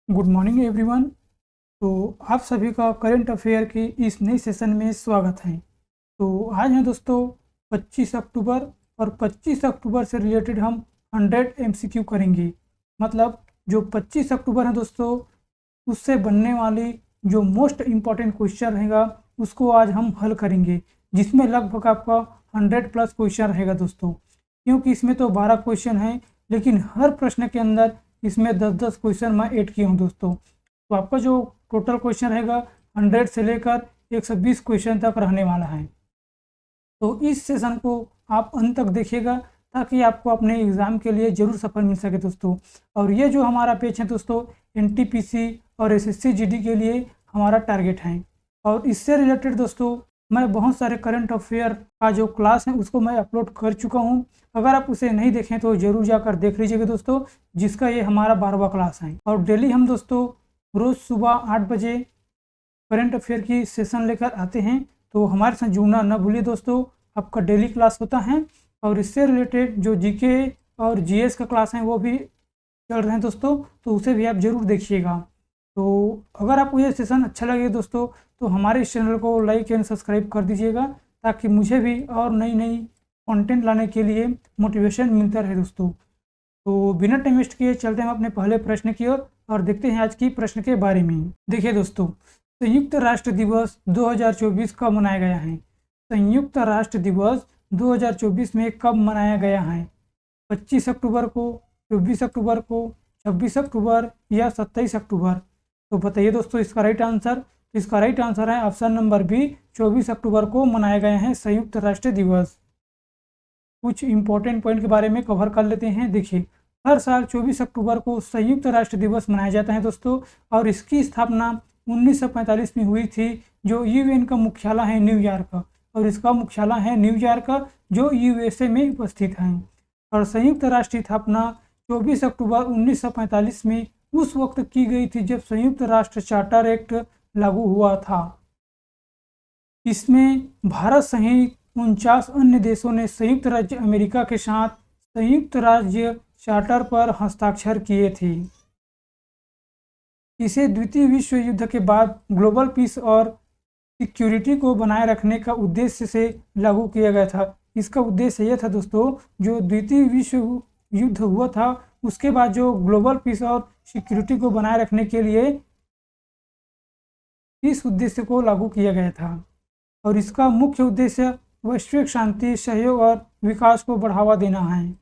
Good morning everyone. तो आप सभी का करंट अफेयर की इस नई सेशन में स्वागत है। तो आज है दोस्तों 25 अक्टूबर और 25 अक्टूबर से रिलेटेड हम 100 एमसीक्यू करेंगे। मतलब जो 25 अक्टूबर है दोस्तों, उससे बनने वाली जो मोस्ट इम्पॉर्टेंट क्वेश्चन रहेगा उसको आज हम हल करेंगे, जिसमें लगभग आपका 100 प्लस क्वेश्चन रहेगा दोस्तों। क्योंकि इसमें तो 12 क्वेश्चन हैं, लेकिन हर प्रश्न के अंदर इसमें 10-10 क्वेश्चन मैं ऐड किया हूँ दोस्तों। तो आपका जो टोटल क्वेश्चन रहेगा 100 से लेकर 120 क्वेश्चन तक रहने वाला है। तो इस सेशन को आप अंत तक देखिएगा ताकि आपको अपने एग्ज़ाम के लिए ज़रूर सफल मिल सके दोस्तों। और ये जो हमारा पेज है दोस्तों, एनटीपीसी और एसएससी जीडी के लिए हमारा टारगेट है। और इससे रिलेटेड दोस्तों मैं बहुत सारे करंट अफेयर का जो क्लास है उसको मैं अपलोड कर चुका हूँ। अगर आप उसे नहीं देखें तो ज़रूर जाकर देख लीजिएगा दोस्तों, जिसका ये हमारा 12वां क्लास है। और डेली हम दोस्तों रोज़ सुबह 8 बजे करंट अफेयर की सेशन लेकर आते हैं। तो हमारे साथ जुड़ना न भूलिए दोस्तों। आपका डेली क्लास होता है और इससे रिलेटेड जो जीके और जीएस का क्लास है वो भी चल रहे हैं दोस्तों, तो उसे भी आप ज़रूर देखिएगा। तो अगर आपको ये सेशन अच्छा लगे दोस्तों तो हमारे इस चैनल को लाइक एंड सब्सक्राइब कर दीजिएगा, ताकि मुझे भी और नई नई कंटेंट लाने के लिए मोटिवेशन मिलता रहे दोस्तों। तो बिना टाइम वेस्ट किए चलते हैं अपने पहले प्रश्न की ओर और देखते हैं आज की प्रश्न के बारे में। देखिए दोस्तों, संयुक्त राष्ट्र दिवस 2024 कब मनाया गया है? संयुक्त राष्ट्र दिवस 2024 में कब मनाया गया है? 25 अक्टूबर को, 24 अक्टूबर को, 26 अक्टूबर या 27 अक्टूबर? तो बताइए दोस्तों इसका राइट आंसर। इसका राइट आंसर है ऑप्शन नंबर बी, 24 अक्टूबर को मनाया गया है संयुक्त राष्ट्र दिवस। कुछ इंपॉर्टेंट पॉइंट के बारे में कवर कर लेते हैं। देखिए, हर साल 24 अक्टूबर को संयुक्त राष्ट्र दिवस मनाया जाता है दोस्तों, और इसकी स्थापना 1945 में हुई थी, जो यूएन का मुख्यालय है न्यूयॉर्क, और इसका मुख्यालय है न्यूयॉर्क जो यूएसए में उपस्थित है। और संयुक्त राष्ट्र की स्थापना 24 अक्टूबर 1945 में उस वक्त की गई थी जब संयुक्त राष्ट्र चार्टर एक्ट लागू हुआ था। इसमें भारत सहित 49 अन्य देशों ने संयुक्त राज्य अमेरिका के साथ संयुक्त राज्य चार्टर पर हस्ताक्षर किए थे। इसे द्वितीय विश्व युद्ध के बाद ग्लोबल पीस और सिक्योरिटी को बनाए रखने का उद्देश्य से लागू किया गया था। इसका उद्देश्य यह था दोस्तों, जो द्वितीय विश्व युद्ध हुआ था उसके बाद जो ग्लोबल पीस और सिक्योरिटी को बनाए रखने के लिए इस उद्देश्य को लागू किया गया था। और इसका मुख्य उद्देश्य वैश्विक शांति, सहयोग और विकास को बढ़ावा देना है।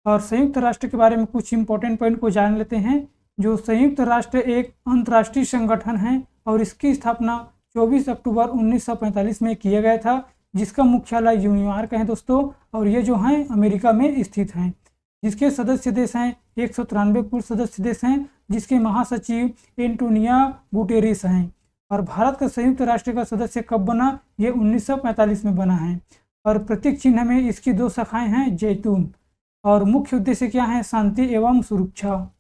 और संयुक्त राष्ट्र के बारे में कुछ इंपॉर्टेंट पॉइंट को जान लेते हैं। जो संयुक्त राष्ट्र एक अंतर्राष्ट्रीय संगठन है और इसकी स्थापना 24 अक्टूबर 1945 में किया गया था, जिसका मुख्यालय न्यूयॉर्क है दोस्तों, और ये जो हैं अमेरिका में स्थित हैं। जिसके सदस्य देश हैं 193 कुल सदस्य देश हैं, जिसके महासचिव एंटोनियो गुटेरेस हैं। और भारत का संयुक्त राष्ट्र का सदस्य कब बना? ये 1945 में बना है। और प्रतीक चिन्ह में इसकी 2 शाखाएं हैं, जैतून। और मुख्य उद्देश्य क्या है? शांति एवं सुरक्षा।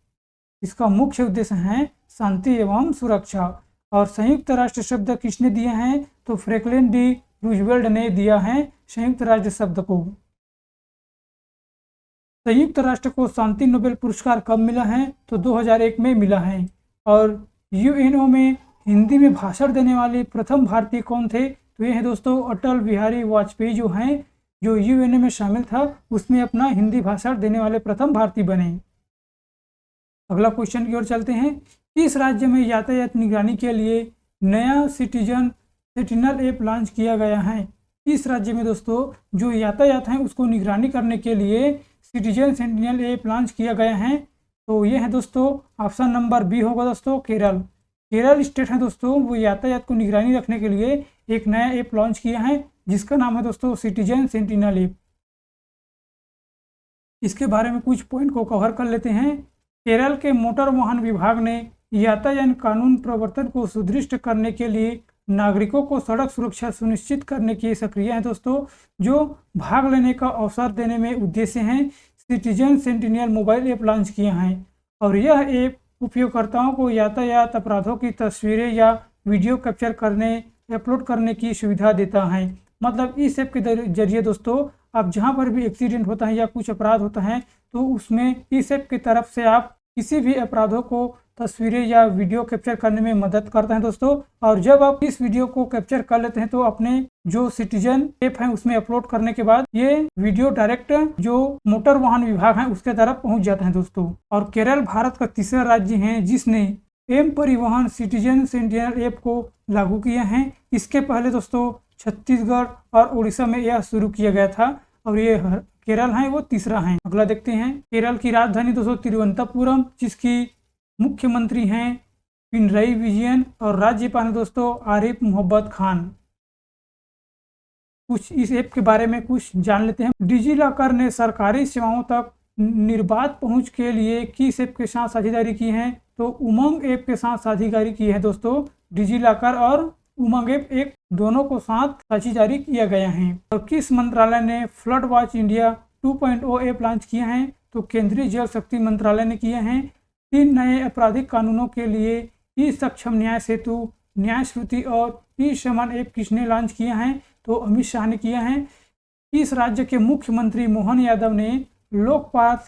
इसका मुख्य उद्देश्य है शांति एवं सुरक्षा। और संयुक्त राष्ट्र शब्द किसने दिया है? तो फ्रैंकलिन डी रूजवेल्ट ने दिया है संयुक्त राष्ट्र शब्द को। संयुक्त राष्ट्र को शांति नोबेल पुरस्कार कब मिला है? तो 2001 में मिला है। और यूएनओ में हिंदी में भाषण देने वाले प्रथम भारतीय कौन थे? तो ये है दोस्तों अटल बिहारी वाजपेयी, जो हैं जो यूएनओ में शामिल था उसमें अपना हिंदी भाषण देने वाले प्रथम भारतीय बने। अगला क्वेश्चन की ओर चलते हैं। किस राज्य में यातायात निगरानी के लिए नया सिटीजन सेंटिनल ऐप लॉन्च किया गया है? इस राज्य में दोस्तों जो यातायात है उसको निगरानी करने के लिए सिटीजन सेंटिनल ऐप लॉन्च किया गया है। तो ये है दोस्तों ऑप्शन नंबर बी होगा दोस्तों, केरल। केरल स्टेट है दोस्तों, वो यातायात को निगरानी रखने के लिए एक नया ऐप लॉन्च किया है, जिसका नाम है दोस्तों सिटीजन सेंटिनल ऐप। इसके बारे में कुछ पॉइंट को कवर कर लेते हैं। केरल के मोटर वाहन विभाग ने यातायात कानून प्रवर्तन को सुदृढ़ करने के लिए नागरिकों को सड़क सुरक्षा सुनिश्चित करने की सक्रिय है दोस्तों, जो भाग लेने का अवसर देने में उद्देश्य हैं। Citizen sentinel mobile app launch किया है, और यह ऐप उपयोगकर्ताओं को यातायात अपराधों की तस्वीरें या वीडियो कैप्चर करने, अपलोड करने की सुविधा देता है। मतलब इस ऐप के जरिए दोस्तों आप जहां पर भी एक्सीडेंट होता है या कुछ अपराध होता है तो उसमें इस ऐप की तरफ से आप किसी भी अपराधों को तस्वीरें या वीडियो कैप्चर करने में मदद करता है दोस्तों। और जब आप इस वीडियो को कैप्चर कर लेते हैं तो अपने जो सिटीजन ऐप है उसमें अपलोड करने के बाद ये वीडियो डायरेक्ट जो मोटर वाहन विभाग है उसके तरफ पहुंच जाता है दोस्तों। और केरल भारत का तीसरा राज्य है जिसने एम परिवहन सिटीजन सेंटिनल ऐप को लागू किया है। इसके पहले दोस्तों छत्तीसगढ़ और उड़ीसा में यह शुरू किया गया था और ये केरल है वो तीसरा है। अगला देखते हैं, केरल की राजधानी दोस्तों तिरुवनंतपुरम, जिसकी मुख्यमंत्री हैं पिनरई विजयन और राज्यपाल दोस्तों आरिफ मोहम्मद खान। कुछ इस ऐप के बारे में कुछ जान लेते हैं। डिजी लॉकर ने सरकारी सेवाओं तक निर्बाध पहुंच के लिए किस ऐप के साथ साझेदारी की है? तो उमंग ऐप के साथ साझेदारी की है दोस्तों। डिजी लॉकर और उमंग ऐप एक दोनों को साथ साझेदारी किया गया है। और किस मंत्रालय ने flood watch India 2.0 app launch किया है? तो केंद्रीय जल शक्ति मंत्रालय ने किया है। 3 नए आपराधिक कानूनों के लिए ई सक्षम न्याय सेतु, न्याय श्रुति और ई समन ऐप किसने लॉन्च किया है? तो अमित शाह ने किया है। इस राज्य के मुख्यमंत्री मोहन यादव ने लोकपाल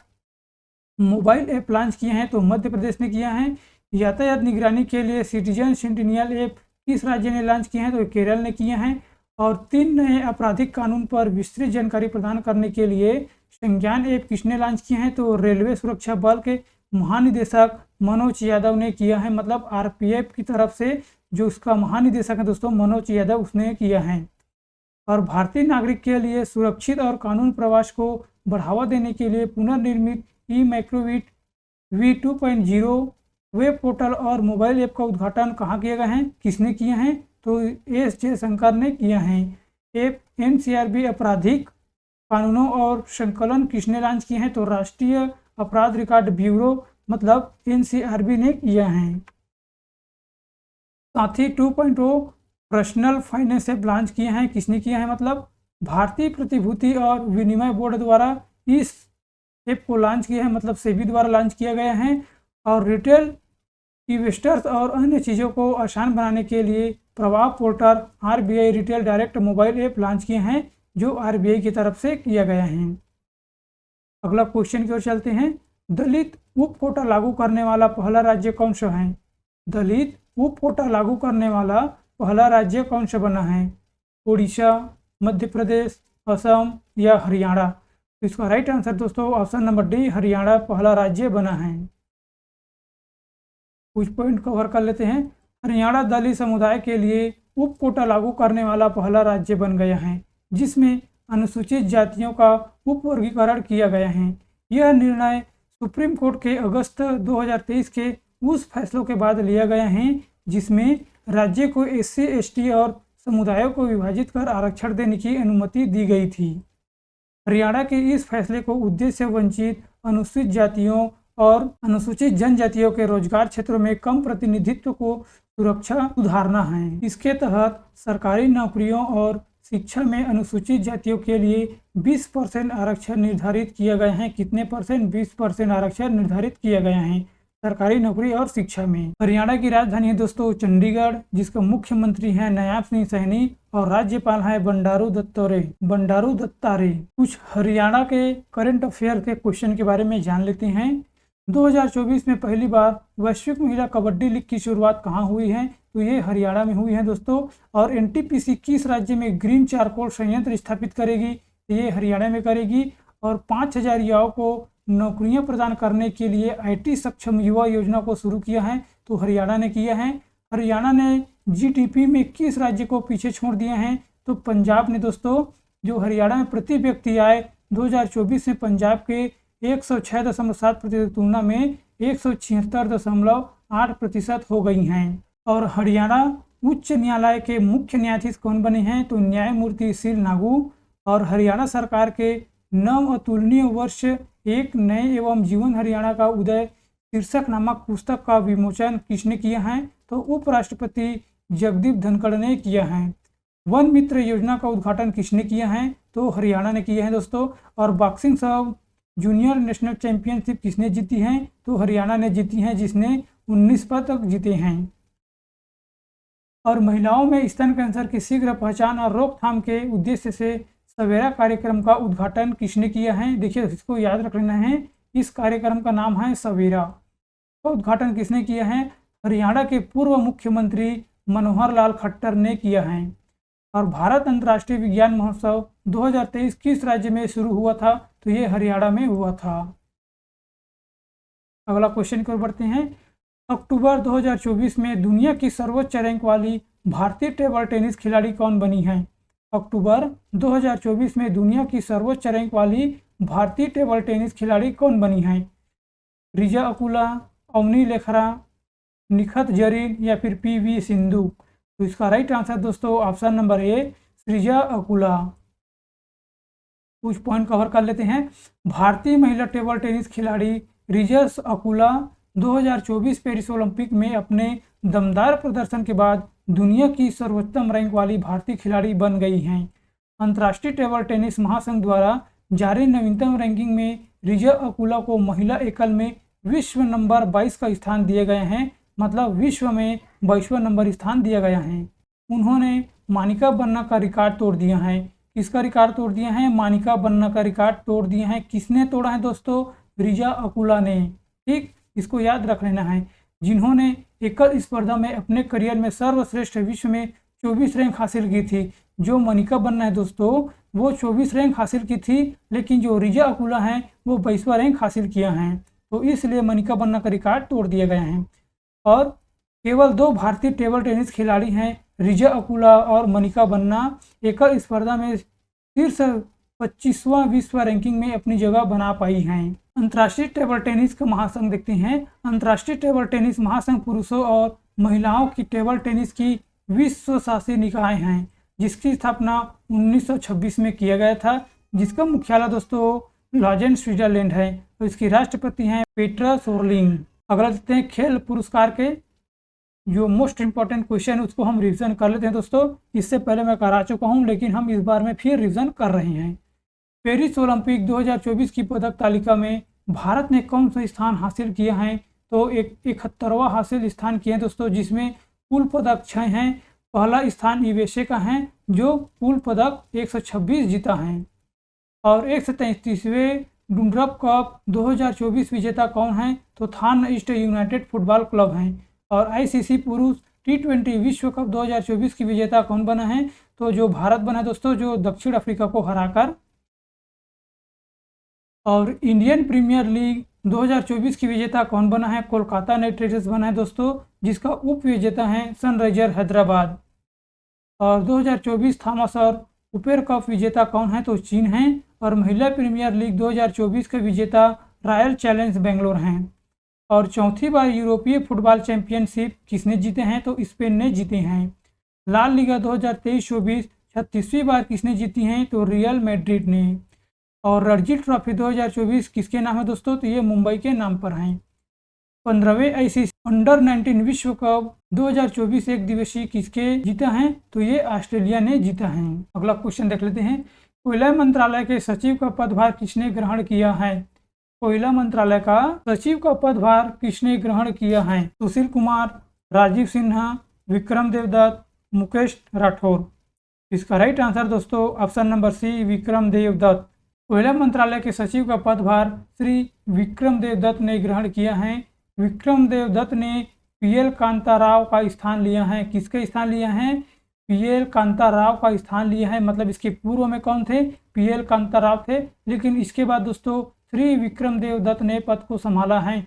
मोबाइल ऐप लॉन्च किए हैं? तो मध्य प्रदेश ने किया है। यातायात निगरानी के लिए सिटीजन सेंटिनल ऐप किस राज्य ने लॉन्च किए हैं? तो केरल ने किए हैं। और 3 नए आपराधिक कानून पर विस्तृत जानकारी प्रदान करने के लिए संज्ञान ऐप किसने लॉन्च किए हैं? तो रेलवे सुरक्षा बल के महानिदेशक मनोज यादव ने किया है। मतलब आरपीएफ की तरफ से जो उसका महानिदेशक है दोस्तों मनोज यादव, उसने किया है। और भारतीय नागरिक के लिए सुरक्षित और कानून प्रवास को बढ़ावा देने के लिए पुनर्निर्मित ई माइक्रोविट V2.0 वेब पोर्टल और मोबाइल ऐप का उद्घाटन कहाँ किया गया है? किसने किया है? तो एस जयशंकर ने किया है। ऐप एनसीआरबी आपराधिक कानूनों और संकलन किसने लॉन्च किए हैं? तो राष्ट्रीय अपराध रिकॉर्ड ब्यूरो मतलब एनसीआरबी ने किया है। साथ ही 2.0 पर्सनल फाइनेंस ऐप लॉन्च किए हैं। किसने किया है? मतलब भारतीय प्रतिभूति और विनिमय बोर्ड द्वारा इस ऐप को लॉन्च किया है, मतलब सेबी द्वारा लॉन्च किया गया है। और रिटेल इन्वेस्टर्स और अन्य चीज़ों को आसान बनाने के लिए प्रभाव portal RBI retail direct mobile app launch किए हैं जो आरबीआई की तरफ से किया गया है। अगला क्वेश्चन की ओर चलते हैं। दलित उप कोटा लागू करने वाला पहला राज्य कौन सा है? दलित उप कोटा लागू करने वाला पहला राज्य कौन सा बना है? उड़ीसा, मध्य प्रदेश, असम या हरियाणा? तो इसका राइट आंसर दोस्तों ऑप्शन नंबर डी, हरियाणा पहला राज्य बना है। कुछ पॉइंट कवर कर लेते हैं। हरियाणा दलित समुदाय के लिए उप कोटा लागू करने वाला पहला राज्य बन गया है जिसमें अनुसूचित जातियों का उप वर्गीकरण किया गया है। यह निर्णय सुप्रीम कोर्ट के अगस्त 2023 के उस फैसलों के बाद लिया गया है जिसमें राज्य को SC, ST और समुदायों को विभाजित कर आरक्षण देने की अनुमति दी गई थी। हरियाणा के इस फैसले को उद्देश्य वंचित, अनुसूचित जातियों और अनुसूचित जनजातियों के रोजगार क्षेत्रों में कम प्रतिनिधित्व को सुरक्षा सुधारना है। इसके तहत सरकारी नौकरियों और शिक्षा में अनुसूचित जातियों के लिए 20% आरक्षण निर्धारित किया गया है। कितने परसेंट? 20% आरक्षण निर्धारित किया गया है सरकारी नौकरी और शिक्षा में। हरियाणा की राजधानी है दोस्तों चंडीगढ़, जिसका मुख्यमंत्री है नायब सिंह सैनी और राज्यपाल है बंडारू दत्तात्रेय। कुछ हरियाणा के करंट अफेयर के क्वेश्चन के बारे में जान लेते हैं। 2024 में पहली बार वैश्विक महिला कबड्डी लीग की शुरुआत कहाँ हुई है? तो ये हरियाणा में हुई है दोस्तों। और एनटीपीसी किस राज्य में ग्रीन चारकोल संयंत्र स्थापित करेगी? ये हरियाणा में करेगी। और 5000 युवाओं को नौकरियां प्रदान करने के लिए IT सक्षम युवा योजना को शुरू किया है, तो हरियाणा ने किया है। हरियाणा ने GDP में किस राज्य को पीछे छोड़ दिया है? तो पंजाब ने दोस्तों। जो हरियाणा में प्रति व्यक्ति आय 2024 में पंजाब के 106.7% तुलना में 176.8% हो गई हैं। और हरियाणा उच्च न्यायालय के मुख्य न्यायाधीश कौन बने हैं? तो न्यायमूर्ति सील नागू। और हरियाणा सरकार के नव अतुलनीय वर्ष एक नए एवं जीवन हरियाणा का उदय शीर्षक नामक पुस्तक का विमोचन किसने किया है? तो उपराष्ट्रपति जगदीप धनखड़ ने किया है। वन मित्र योजना का उद्घाटन किसने किया है? तो हरियाणा ने किया है दोस्तों। और बॉक्सिंग सब जूनियर नेशनल चैंपियनशिप किसने जीती है? तो हरियाणा ने जीती है, जिसने 19 पदक जीते हैं। और महिलाओं में स्तन कैंसर की शीघ्र पहचान और रोकथाम के उद्देश्य से सवेरा कार्यक्रम का उद्घाटन किसने किया है? देखिए, इसको याद रख लेना है। इस कार्यक्रम का नाम है सवेरा। इसका उद्घाटन किसने किया है? हरियाणा के पूर्व मुख्यमंत्री मनोहर लाल खट्टर ने किया है। और भारत अंतर्राष्ट्रीय विज्ञान महोत्सव 2023 किस राज्य में शुरू हुआ था? तो ये हरियाणा में हुआ था। अगला क्वेश्चन की ओर बढ़ते हैं। अक्टूबर 2024 में दुनिया की सर्वोच्च रैंक वाली भारतीय टेबल टेनिस खिलाड़ी कौन बनी है? अक्टूबर 2024 में दुनिया की सर्वोच्च रैंक वाली भारतीय टेबल टेनिस खिलाड़ी कौन बनी है? रिजा अकुला, अवनी लेखरा, निखत जरीन या फिर पीवी सिंधु? तो इसका राइट आंसर दोस्तों ऑप्शन नंबर ए, रिजा अकुला। कुछ पॉइंट कवर कर लेते हैं। भारतीय महिला टेबल टेनिस खिलाड़ी रिजा अकुला 2024 पेरिस ओलंपिक में अपने दमदार प्रदर्शन के बाद दुनिया की सर्वोत्तम रैंक वाली भारतीय खिलाड़ी बन गई हैं। अंतर्राष्ट्रीय टेबल टेनिस महासंघ द्वारा जारी नवीनतम रैंकिंग में रिजा अकुला को महिला एकल में विश्व नंबर 22 का स्थान दिए गए हैं, मतलब विश्व में 22वां नंबर स्थान दिया गया है। उन्होंने मानिका बन्ना का रिकॉर्ड तोड़ दिया है। किसका रिकॉर्ड तोड़ दिया है? मानिका बन्ना का रिकॉर्ड तोड़ दिया है। किसने तोड़ा है दोस्तों? रिजा अकुला ने। ठीक, इसको याद रख लेना है। जिन्होंने एकल स्पर्धा में अपने करियर में सर्वश्रेष्ठ विश्व में 24 रैंक हासिल की थी। जो मनिका बन्ना है दोस्तों वो 24 रैंक हासिल की थी, लेकिन जो रिजा अकुला हैं वो 22वां रैंक हासिल किया है। तो इसलिए मनिका बन्ना का रिकॉर्ड तोड़ दिया गया है। और केवल 2 भारतीय टेबल टेनिस खिलाड़ी हैं, रिजा अकुला और मनिका बन्ना, एकल स्पर्धा में शीर्ष 25वां विश्व रैंकिंग में अपनी जगह बना पाई हैं। अंतर्राष्ट्रीय टेबल टेनिस का महासंघ देखते हैं। अंतर्राष्ट्रीय टेबल टेनिस महासंघ पुरुषों और महिलाओं की टेबल टेनिस की विश्व शासी निकाय हैं, जिसकी स्थापना 1926 में किया गया था, जिसका मुख्यालय दोस्तों लॉजेन स्विट्जरलैंड है। तो इसकी राष्ट्रपति हैं पेट्रा सोरलिंग। अगला देखते हैं खेल पुरस्कार के जो मोस्ट इंपॉर्टेंट क्वेश्चन उसको हम रिवीजन कर लेते हैं दोस्तों। इससे पहले मैं करा चुका हूं, लेकिन हम इस बार में फिर रिवीजन कर रहे हैं। पेरिस ओलंपिक 2024 की पदक तालिका में भारत ने कौन सा स्थान हासिल किया है? तो 71वां हासिल स्थान किया है दोस्तों, जिसमें कुल पदक 6 हैं। पहला स्थान यूएसए का है जो कुल पदक 126 जीता है। और 133वें डुंड्रप कप 2024 विजेता कौन है? तो थान ईस्ट यूनाइटेड फुटबॉल क्लब हैं। और आईसीसी पुरुष T20 विश्व कप 2024 की विजेता कौन बना है? तो जो भारत बना है दोस्तों, जो दक्षिण अफ्रीका को हराकर। और इंडियन प्रीमियर लीग 2024 की विजेता कौन बना है? कोलकाता नाइट राइडर्स बना है दोस्तों, जिसका उप विजेता है सनराइजर हैदराबाद। और 2024 थॉमस और कुपेर कप विजेता कौन है? तो चीन है। और महिला प्रीमियर लीग 2024 के विजेता रॉयल चैलेंज बेंगलोर हैं। और चौथी बार यूरोपीय फुटबॉल चैंपियनशिप किसने जीते हैं? तो स्पेन ने जीते हैं। लाल लीगा 2023-24 36वीं बार किसने जीती हैं? तो रियल मैड्रिड ने। और रणजी ट्रॉफी 2024 किसके नाम है दोस्तों? तो ये मुंबई के नाम पर हैं। 15वें आईसीसी अंडर 19 विश्व कप 2024 एक दिवसीय किसके जीता है? तो ये ऑस्ट्रेलिया ने जीता है। अगला क्वेश्चन देख लेते हैं। कोयला मंत्रालय के सचिव का पदभार किसने ग्रहण किया है? कोयला मंत्रालय का सचिव का पदभार किसने ग्रहण किया है? सुशील कुमार, राजीव सिन्हा, विक्रम देवदत्त, मुकेश राठौर। इसका राइट आंसर दोस्तों option number C, Vikram Devdutt. कोयला मंत्रालय के सचिव का पदभार श्री विक्रम देवदत्त ने ग्रहण किया है। विक्रम देवदत्त ने पीएल कांता राव का स्थान लिया है। किसका स्थान लिया है? पीएल कांता राव का स्थान लिया है। मतलब इसके पूर्व में कौन थे? पीएल कांता राव थे। लेकिन इसके बाद दोस्तों श्री विक्रम देवदत्त ने पद को संभाला है,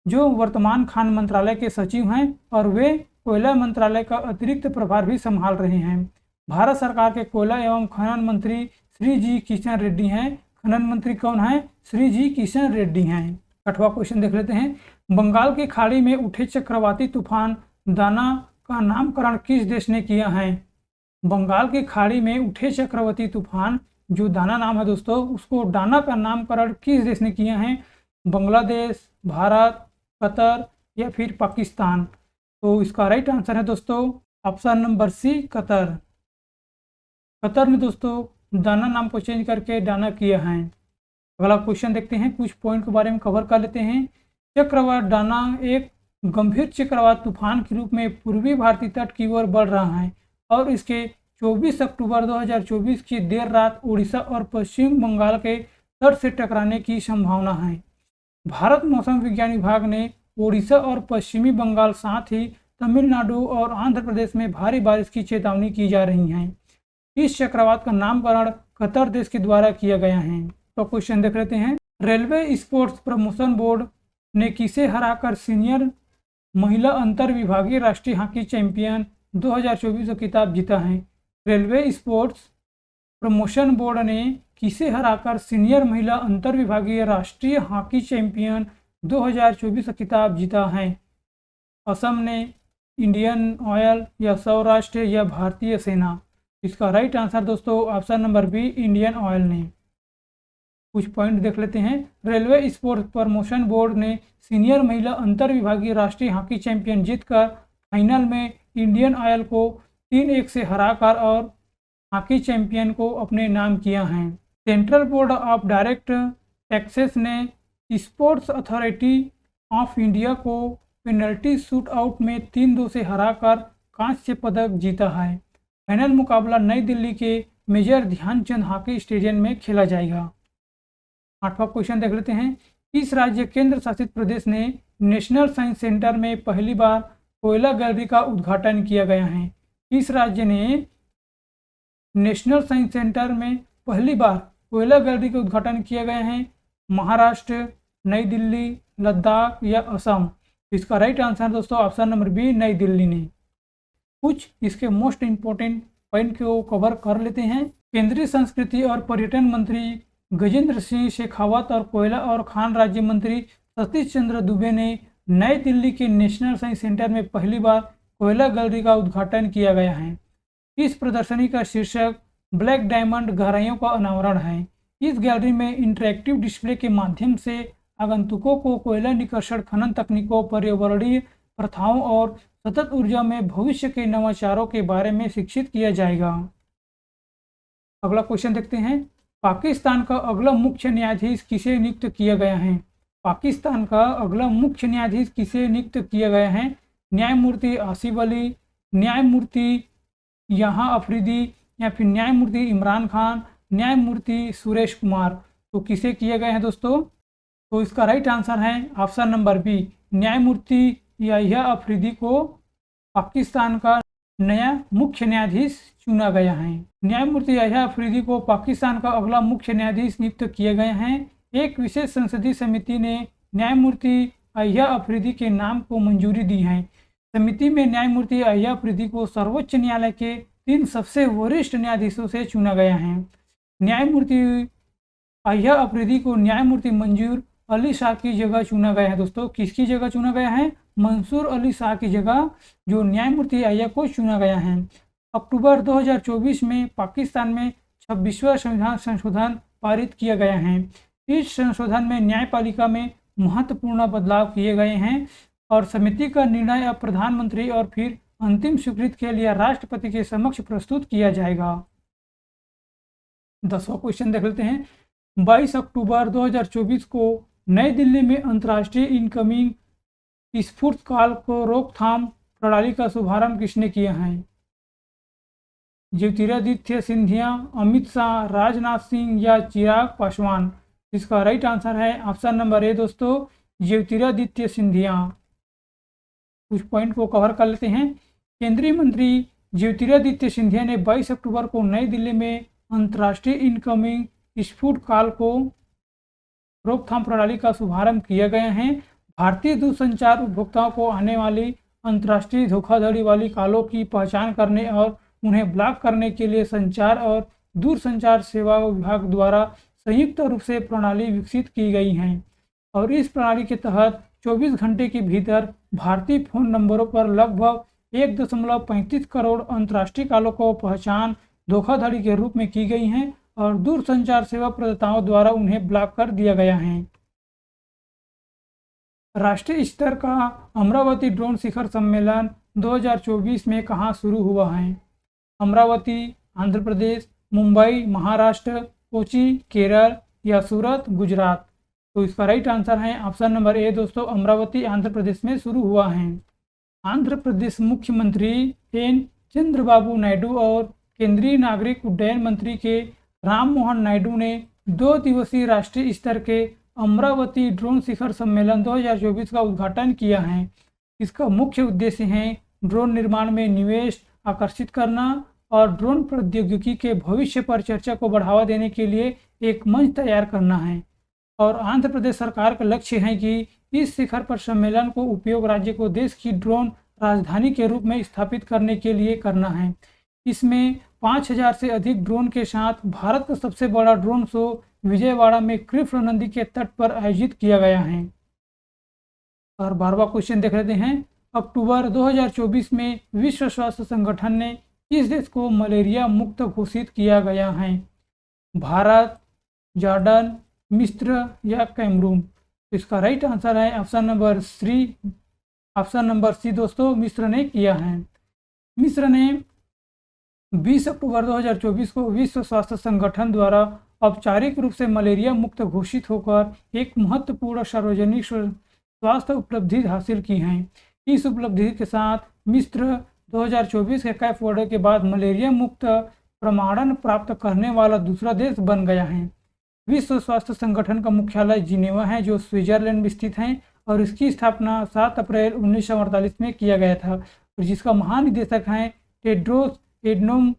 जो वर्तमान खान मंत्रालय के सचिव हैं। और वे कोयला मंत्रालय का अतिरिक्त प्रभार भी संभाल रहे हैं। भारत सरकार के कोयला एवं खनन मंत्री श्री जी किशन रेड्डी हैं। खनन मंत्री कौन है? श्री जी किशन रेड्डी हैं। 8वां क्वेश्चन देख लेते हैं। बंगाल की खाड़ी में उठे चक्रवाती तूफान दाना का नामकरण किस देश ने किया है? बंगाल की खाड़ी में उठे चक्रवाती तूफान जो दाना नाम है दोस्तों, उसको दाना का नामकरण किस देश ने किया है? बांग्लादेश, भारत, कतर या फिर पाकिस्तान? तो इसका राइट आंसर है दोस्तों option number C, Qatar. Qatar ने दोस्तों दाना नाम को चेंज करके दाना किया है। अगला क्वेश्चन देखते हैं। कुछ पॉइंट के बारे में कवर कर लेते हैं। चक्रवात दाना एक गंभीर चक्रवात तूफान के रूप में पूर्वी भारतीय तट की ओर बढ़ रहा है और इसके 24 अक्टूबर 2024 की देर रात उड़ीसा और पश्चिम बंगाल के तट से टकराने की संभावना है। भारत मौसम विज्ञान विभाग ने ओडिशा और पश्चिमी बंगाल साथ ही तमिलनाडु और आंध्र प्रदेश में भारी बारिश की चेतावनी की जा रही है। इस चक्रवात का नामकरण कतर देश के द्वारा किया गया है। तो क्वेश्चन देख लेते हैं। रेलवे स्पोर्ट्स प्रमोशन बोर्ड ने किसे हराकर सीनियर महिला अंतर विभागीय राष्ट्रीय हॉकी चैंपियन 2024 का खिताब जीता है? रेलवे स्पोर्ट्स प्रमोशन बोर्ड ने किसे हराकर सीनियर महिला अंतर विभागीय राष्ट्रीय हॉकी चैंपियन 2024 का खिताब जीता है? असम ने, इंडियन ऑयल या सौराष्ट्र या भारतीय सेना? इसका राइट आंसर दोस्तों option number B, Indian oil ने। कुछ पॉइंट देख लेते हैं। रेलवे स्पोर्ट्स प्रमोशन बोर्ड ने सीनियर महिला अंतर विभागीय राष्ट्रीय हॉकी चैंपियन जीतकर फाइनल में इंडियन ऑयल को 3-1 से हराकर और हॉकी चैंपियन को अपने नाम किया है। Central board of direct taxes ने स्पोर्ट्स अथॉरिटी ऑफ इंडिया को पेनल्टी शूट आउट में 3-2 से हराकर कांस्य पदक जीता है। फाइनल मुकाबला नई दिल्ली के मेजर ध्यानचंद हॉकी स्टेडियम में खेला जाएगा। 8वां क्वेश्चन देख लेते हैं। किस राज्य केंद्र शासित प्रदेश ने नेशनल साइंस सेंटर में पहली बार कोयला गैलरी का उद्घाटन किया गया है? किस राज्य ने नेशनल साइंस सेंटर में पहली बार कोयला गैलरी का उद्घाटन किया गया है? महाराष्ट्र, नई दिल्ली, लद्दाख या असम? इसका राइट आंसर दोस्तों ऑप्शन नंबर बी, नई दिल्ली ने। कुछ इसके मोस्ट इंपॉर्टेंट पॉइंट को कवर कर लेते हैं। केंद्रीय संस्कृति और पर्यटन मंत्री गजेंद्र सिंह शेखावत और कोयला और खान राज्य मंत्री सतीश चंद्र दुबे ने नई दिल्ली के नेशनल साइंस सेंटर में पहली बार कोयला गैलरी का उद्घाटन किया गया है। इस प्रदर्शनी का शीर्षक ब्लैक डायमंड गहराइयों का अनावरण है। इस गैलरी में इंटरैक्टिव डिस्प्ले के माध्यम से आगंतुकों को कोयला निकर्षण खनन तकनीकों, पर्यावरणीय प्रथाओं और सतत ऊर्जा में भविष्य के नवाचारों के बारे में शिक्षित किया जाएगा। अगला क्वेश्चन देखते हैं। पाकिस्तान का अगला मुख्य न्यायाधीश किसे नियुक्त किया गया है? पाकिस्तान का अगला मुख्य न्यायाधीश किसे नियुक्त किया गया है? न्यायमूर्ति आसिफ अली, न्यायमूर्ति यहाँ अफरीदी या फिर न्यायमूर्ति इमरान खान, न्यायमूर्ति सुरेश कुमार? तो किसे किया गया है दोस्तों? तो इसका राइट आंसर है ऑप्शन नंबर बी, न्यायमूर्ति याहिया अफरीदी को पाकिस्तान का नया मुख्य न्यायाधीश चुना गया है। न्यायमूर्ति याहिया अफरीदी को पाकिस्तान का अगला मुख्य न्यायाधीश नियुक्त किए गए हैं। एक विशेष संसदीय समिति ने न्यायमूर्ति याहिया अफरीदी के नाम को मंजूरी दी है। समिति में न्यायमूर्ति याहिया अफरीदी को सर्वोच्च न्यायालय के 3 सबसे वरिष्ठ न्यायाधीशों से चुना गया है। न्यायमूर्ति याहिया अफरीदी को न्यायमूर्ति मंजूर अली शाह की जगह चुना गया है। दोस्तों किसकी जगह चुना गया है? मंसूर अली शाह की जगह जो न्यायमूर्ति याहिया को चुना गया है। अक्टूबर 2024 में पाकिस्तान में 26वां संविधान संशोधन पारित किया गया है। इस संशोधन में न्यायपालिका में महत्वपूर्ण बदलाव किए गए हैं और समिति का निर्णय अब प्रधानमंत्री और फिर अंतिम स्वीकृति के लिए राष्ट्रपति के समक्ष प्रस्तुत किया जाएगा। 10वां क्वेश्चन देख लेते हैं। 22 अक्टूबर 2024 को नई दिल्ली में अंतर्राष्ट्रीय इनकमिंग स्फूर्तकाल को रोकथाम प्रणाली का शुभारंभ किसने किया है? ज्योतिरादित्य सिंधिया, अमित शाह, राजनाथ सिंह या चिराग पासवान? इसका राइट आंसर है ऑप्शन नंबर ए दोस्तों, ज्योतिरादित्य सिंधिया। कुछ पॉइंट को कवर कर लेते हैं। केंद्रीय मंत्री ज्योतिरादित्य सिंधिया ने 22 अक्टूबर को नई दिल्ली में अंतर्राष्ट्रीय इनकमिंग स्फूर्तकाल को रोकथाम प्रणाली का शुभारंभ किया गया है। भारतीय दूरसंचार उपभोक्ताओं को आने वाली अंतर्राष्ट्रीय धोखाधड़ी वाली कॉलों की पहचान करने और उन्हें ब्लॉक करने के लिए संचार और दूरसंचार सेवा विभाग द्वारा संयुक्त रूप से प्रणाली विकसित की गई है और इस प्रणाली के तहत 24 घंटे के भीतर भारतीय फोन नंबरों पर लगभग 1.35 करोड़ अंतर्राष्ट्रीय कॉलों को पहचान धोखाधड़ी के रूप में की गई है और दूरसंचार सेवा प्रदाताओं द्वारा उन्हें ब्लॉक कर दिया गया है। राष्ट्रीय स्तर का अमरावती ड्रोन शिखर सम्मेलन 2024 में कहाँ शुरू हुआ है? अमरावती आंध्र प्रदेश, मुंबई महाराष्ट्र, कोची केरल या सूरत गुजरात? तो इसका राइट आंसर है ऑप्शन नंबर ए दोस्तों, अमरावती आंध्र प्रदेश में शुरू हुआ है। आंध्र प्रदेश मुख्यमंत्री एन चंद्रबाबू नायडू और केंद्रीय नागरिक उड्डयन मंत्री के राम मोहन नायडू ने 2 दिवसीय राष्ट्रीय स्तर के अमरावती ड्रोन शिखर सम्मेलन 2024 का उद्घाटन किया है। इसका मुख्य उद्देश्य है ड्रोन निर्माण में निवेश आकर्षित करना और ड्रोन प्रौद्योगिकी के भविष्य पर चर्चा को बढ़ावा देने के लिए एक मंच तैयार करना है। और आंध्र प्रदेश सरकार का लक्ष्य है कि इस शिखर पर सम्मेलन को उपयोग राज्य को देश की ड्रोन राजधानी के रूप में स्थापित करने के लिए करना है। इसमें 5000 से अधिक ड्रोन के साथ भारत का सबसे बड़ा ड्रोन शो विजयवाड़ा में कृष्ण नदी के तट पर आयोजित किया गया है। और 12वां क्वेश्चन देख लेते हैं। अक्टूबर 2024 में विश्व स्वास्थ्य संगठन ने किस देश को मलेरिया मुक्त घोषित किया गया है? भारत, जॉर्डन, मिस्र या कैमरून? इसका राइट आंसर है ऑप्शन नंबर सी दोस्तों, मिस्र ने किया है। मिस्र ने 20 अक्टूबर 2024 को विश्व स्वास्थ्य संगठन द्वारा औपचारिक रूप से मलेरिया मुक्त घोषित होकर एक महत्वपूर्ण सार्वजनिक स्वास्थ्य उपलब्धि हासिल की है। इस उपलब्धि के साथ मिस्र 2024 के कैप ऑर्डर के बाद मलेरिया मुक्त प्रमाणन प्राप्त करने वाला दूसरा देश बन गया है। विश्व स्वास्थ्य संगठन का मुख्यालय जिनेवा है, जो स्विट्जरलैंड में स्थित है, और इसकी स्थापना 7 अप्रैल 1948 में किया गया था, और जिसका महानिदेशक हैं टेड्रोस एडनोम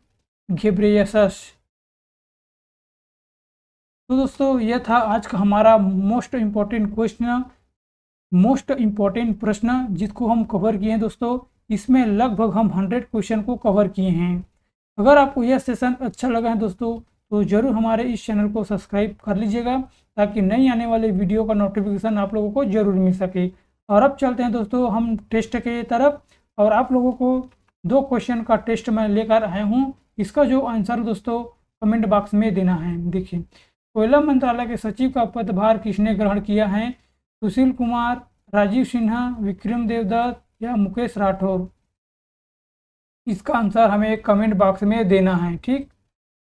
घेब्रेयेसस। तो दोस्तों, यह था आज का हमारा मोस्ट इम्पोर्टेंट प्रश्न जिसको हम कवर किए हैं दोस्तों। इसमें लगभग हम 100 क्वेश्चन को कवर किए हैं। अगर आपको यह सेशन अच्छा लगा है दोस्तों, तो ज़रूर हमारे इस चैनल को सब्सक्राइब कर लीजिएगा, ताकि नई आने वाले वीडियो का नोटिफिकेशन आप लोगों को ज़रूर मिल सके। और अब चलते हैं दोस्तों हम टेस्ट के तरफ, और आप लोगों को 2 क्वेश्चन का टेस्ट मैं लेकर आया हूँ। इसका जो आंसर दोस्तों कमेंट बॉक्स में देना है। देखिए, कोयला मंत्रालय के सचिव का पदभार किसने ग्रहण किया है? सुशील कुमार, राजीव सिन्हा, विक्रम देवदत्त या मुकेश राठौर? इसका आंसर हमें कमेंट बॉक्स में देना है। ठीक,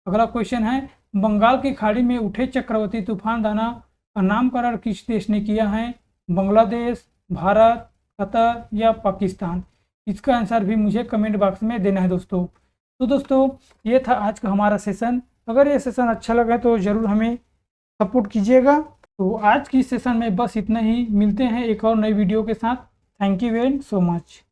अगला क्वेश्चन है, बंगाल की खाड़ी में उठे चक्रवाती तूफान दाना का नामकरण किस देश ने किया है? बांग्लादेश, भारत, कतर या पाकिस्तान? इसका आंसर भी मुझे कमेंट बॉक्स में देना है दोस्तों। तो दोस्तों, ये था आज का हमारा सेशन। अगर ये सेशन अच्छा लगा तो ज़रूर हमें सपोर्ट कीजिएगा। तो आज की सेशन में बस इतना ही। मिलते हैं एक और नई वीडियो के साथ। Thank you very so much.